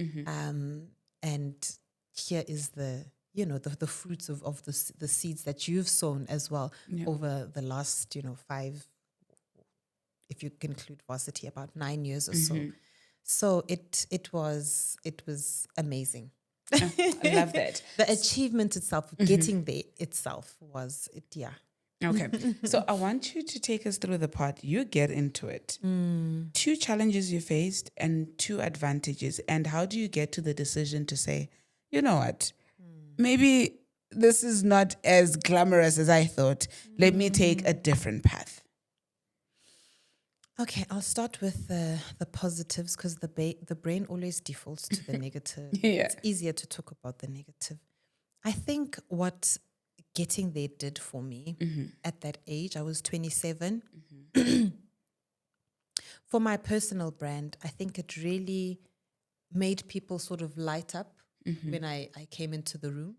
And here is the fruits of the seeds that you've sown as well over the last, 5, if you include varsity, about 9 years or so. So it was amazing. I love that. The achievement itself, getting there itself was. Okay. So I want you to take us through the part. You get into it. 2 challenges you faced and 2 advantages. And how do you get to the decision to say, you know what, maybe this is not as glamorous as I thought. Let me take a different path. Okay, I'll start with the positives because the brain always defaults to the negative. Yeah. It's easier to talk about the negative. I think what getting there did for me at that age, I was 27. For my personal brand, I think it really made people sort of light up when I came into the room.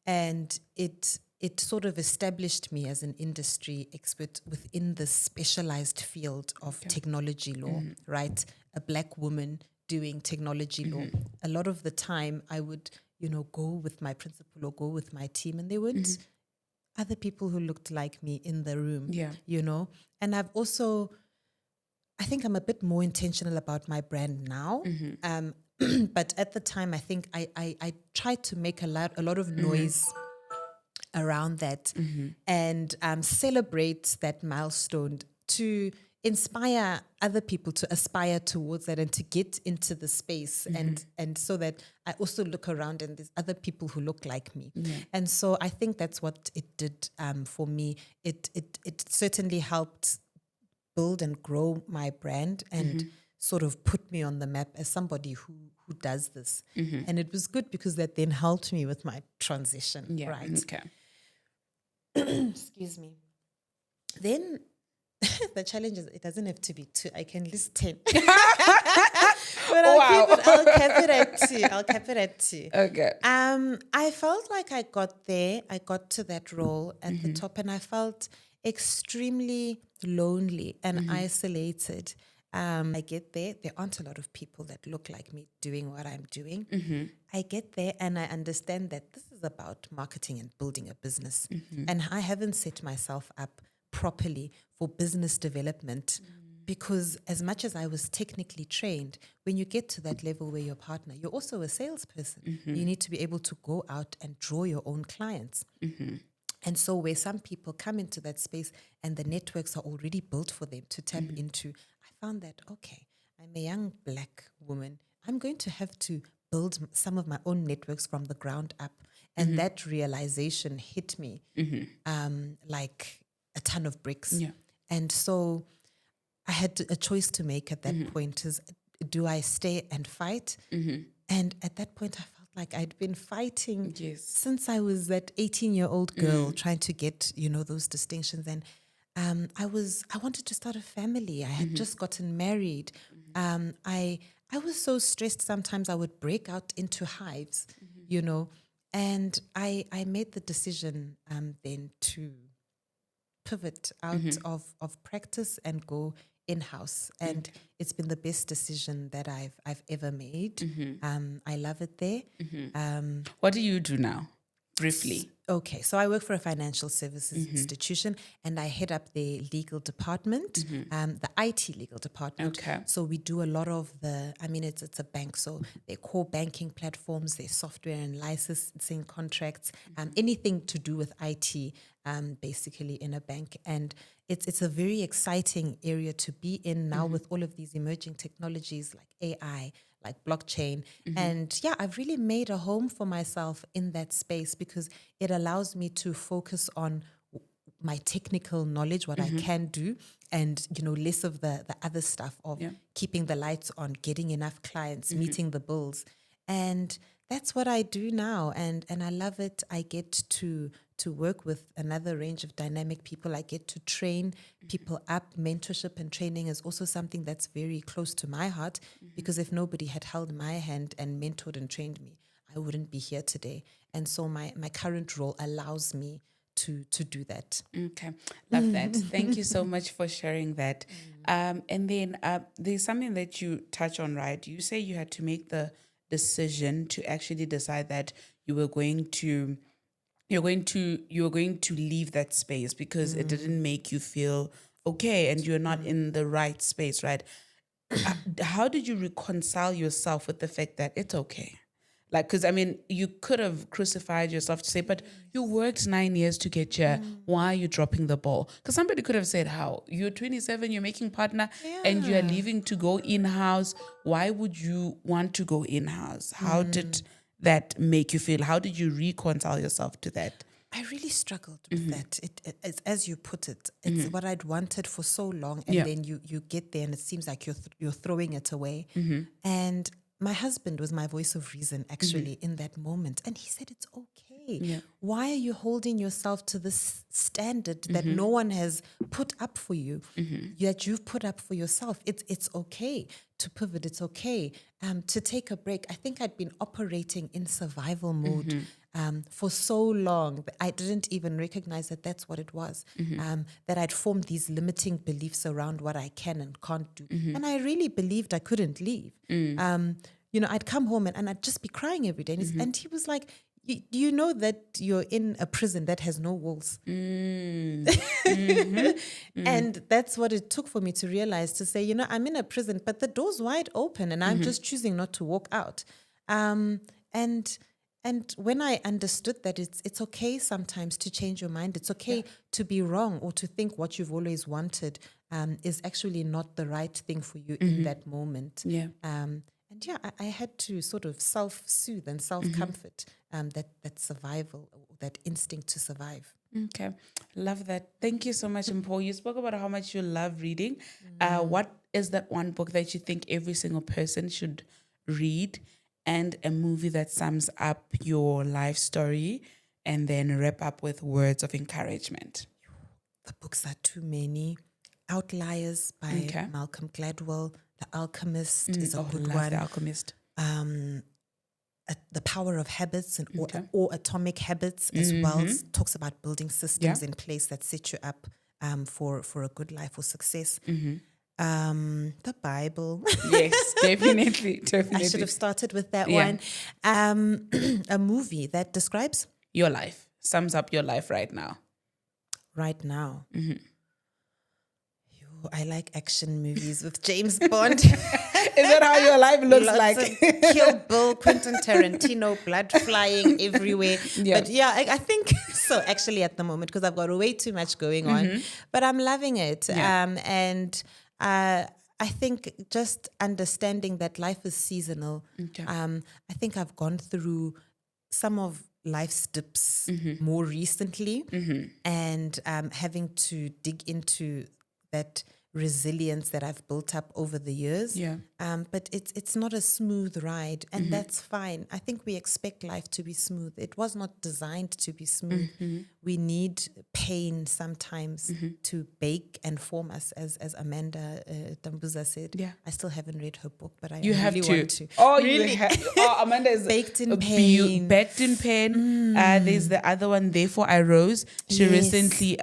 And it sort of established me as an industry expert within the specialized field of technology law, right? A Black woman doing technology law. A lot of the time I would, go with my principal or go with my team, and there weren't other people who looked like me in the room, And I've also, I think I'm a bit more intentional about my brand now. But at the time, I think I tried to make a lot of noise around that and celebrate that milestone to inspire other people to aspire towards that and to get into the space and so that I also look around and there's other people who look like me. And so I think that's what it did for me. It certainly helped build and grow my brand and sort of put me on the map as somebody who does this. And it was good because that then helped me with my transition, right? Okay. Excuse me. Then the challenge is it doesn't have to be 2. I can list 10. But I'll cap it at 2. Okay. I felt like I got there. I got to that role at the top and I felt extremely lonely and isolated. I get there. There aren't a lot of people that look like me doing what I'm doing. I get there and I understand that this is about marketing and building a business. And I haven't set myself up properly for business development because as much as I was technically trained, when you get to that level where you're a partner, you're also a salesperson. You need to be able to go out and draw your own clients. And so where some people come into that space and the networks are already built for them to tap into, I found that, okay, I'm a young Black woman. I'm going to have to build some of my own networks from the ground up. And that realization hit me like a ton of bricks. Yeah. And so I had a choice to make at that point is, do I stay and fight? And at that point, I felt like I'd been fighting since I was that 18-year-old girl trying to get, those distinctions. And I wanted to start a family. I had just gotten married. I was so stressed. Sometimes I would break out into hives, and I made the decision then to pivot out of practice and go in-house. And it's been the best decision that I've ever made. I love it there. What do you do now? Briefly. Okay, so I work for a financial services institution and I head up the legal department, the IT legal department. Okay. So we do a lot of it's a bank, so their core banking platforms, their software and licensing contracts, anything to do with IT, basically in a bank. And it's a very exciting area to be in now with all of these emerging technologies like AI, like blockchain. And I've really made a home for myself in that space because it allows me to focus on my technical knowledge, what I can do, and, less of the other stuff of keeping the lights on, getting enough clients, meeting the bills. And that's what I do now. And I love it. I get to work with another range of dynamic people. I get to train people up. Mentorship and training is also something that's very close to my heart because if nobody had held my hand and mentored and trained me, I wouldn't be here today. And so my current role allows me to do that. Okay. Love that. Thank you so much for sharing that. And then there's something that you touch on, right? You say you had to make the decision to actually decide that you were going to leave that space because it didn't make you feel okay and you're not in the right space, right? How did you reconcile yourself with the fact that it's okay? Like, because I mean, you could have crucified yourself to say, but you worked 9 years to get here. Why are you dropping the ball? Because somebody could have said, how? You're 27, you're making partner, and you're Yeah. leaving to go in-house. Why would you want to go in-house? How did that make you feel? How did you reconcile yourself to that? I really struggled with that. It's, as you put it, it's what I'd wanted for so long, and Yeah. then you get there, and it seems like you're throwing it away. And my husband was my voice of reason, actually, in that moment, and he said, "It's okay. Yeah. Why are you holding yourself to this standard that no one has put up for you, that you've put up for yourself? It's okay to pivot. It's okay to take a break." I think I'd been operating in survival mode for so long that I didn't even recognize that that's what it was, that I'd formed these limiting beliefs around what I can and can't do. And I really believed I couldn't leave. I'd come home and I'd just be crying every day. And he was like, do you know that you're in a prison that has no walls? And that's what it took for me to realize, to say, I'm in a prison, but the door's wide open and I'm just choosing not to walk out. And when I understood that it's okay sometimes to change your mind, it's okay to be wrong or to think what you've always wanted is actually not the right thing for you in that moment. Yeah. I had to sort of self-soothe and self-comfort that survival, that instinct to survive. Okay. Love that. Thank you so much, Mpho. You spoke about how much you love reading. What is that one book that you think every single person should read, and a movie that sums up your life story, and then wrap up with words of encouragement? The books are too many. Outliers by Malcolm Gladwell. The Alchemist is a good one. The Alchemist. The Power of Habits or Atomic Habits as well. Talks about building systems in place that set you up for a good life or success. The Bible. Yes, definitely. I should have started with that one. A movie that describes your life, sums up your life right now. Right now. I like action movies with James Bond. Is that how your life looks like? Kill Bill, Quentin Tarantino, blood flying everywhere. Yeah. But yeah, I think so actually at the moment, because I've got way too much going on. But I'm loving it. Yeah. I think just understanding that life is seasonal. I think I've gone through some of life's dips more recently, and having to dig into that resilience that I've built up over the years. Yeah. But it's not a smooth ride, and that's fine. I think we expect life to be smooth. It was not designed to be smooth. We need pain sometimes to bake and form us, as Amanda Dambuza said. Yeah. I still haven't read her book, but I You have really to. want to. Oh, really? you have. Oh, Amanda is Baked in Pain. Baked in Pain. There's the other one, Therefore I Rose. She recently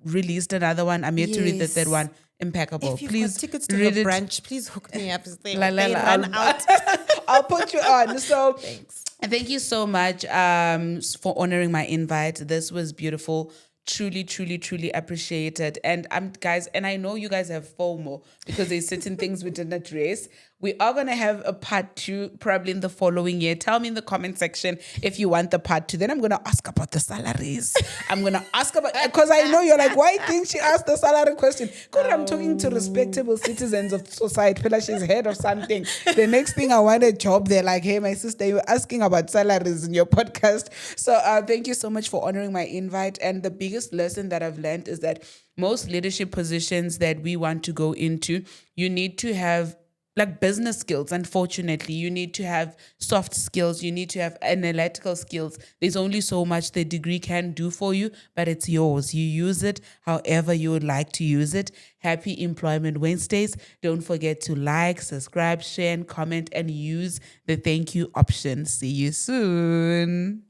released another one. I'm yet to read the third one. Impeccable. If you've Please got tickets to read her it. brunch, please hook me up. They I'll run out. I'll put you on. So Thanks. thank you so much for honoring my invite. This was beautiful. Truly, truly, truly appreciated. And guys, and I know you guys have FOMO because there's certain things we didn't address. We are going to have a part 2 probably in the following year. Tell me in the comment section if you want the part 2. Then I'm going to ask about the salaries. I'm going to ask about, because I know you're like, why didn't she ask the salary question? Because I'm talking to respectable citizens of society. Feel like she's head of something. The next thing I want a job, they're like, hey, my sister, you were asking about salaries in your podcast. So thank you so much for honoring my invite. And the biggest lesson that I've learned is that most leadership positions that we want to go into, you need to have like business skills. Unfortunately, you need to have soft skills. You need to have analytical skills. There's only so much the degree can do for you, but it's yours. You use it however you would like to use it. Happy Employment Wednesdays. Don't forget to like, subscribe, share, and comment, and use the thank you option. See you soon.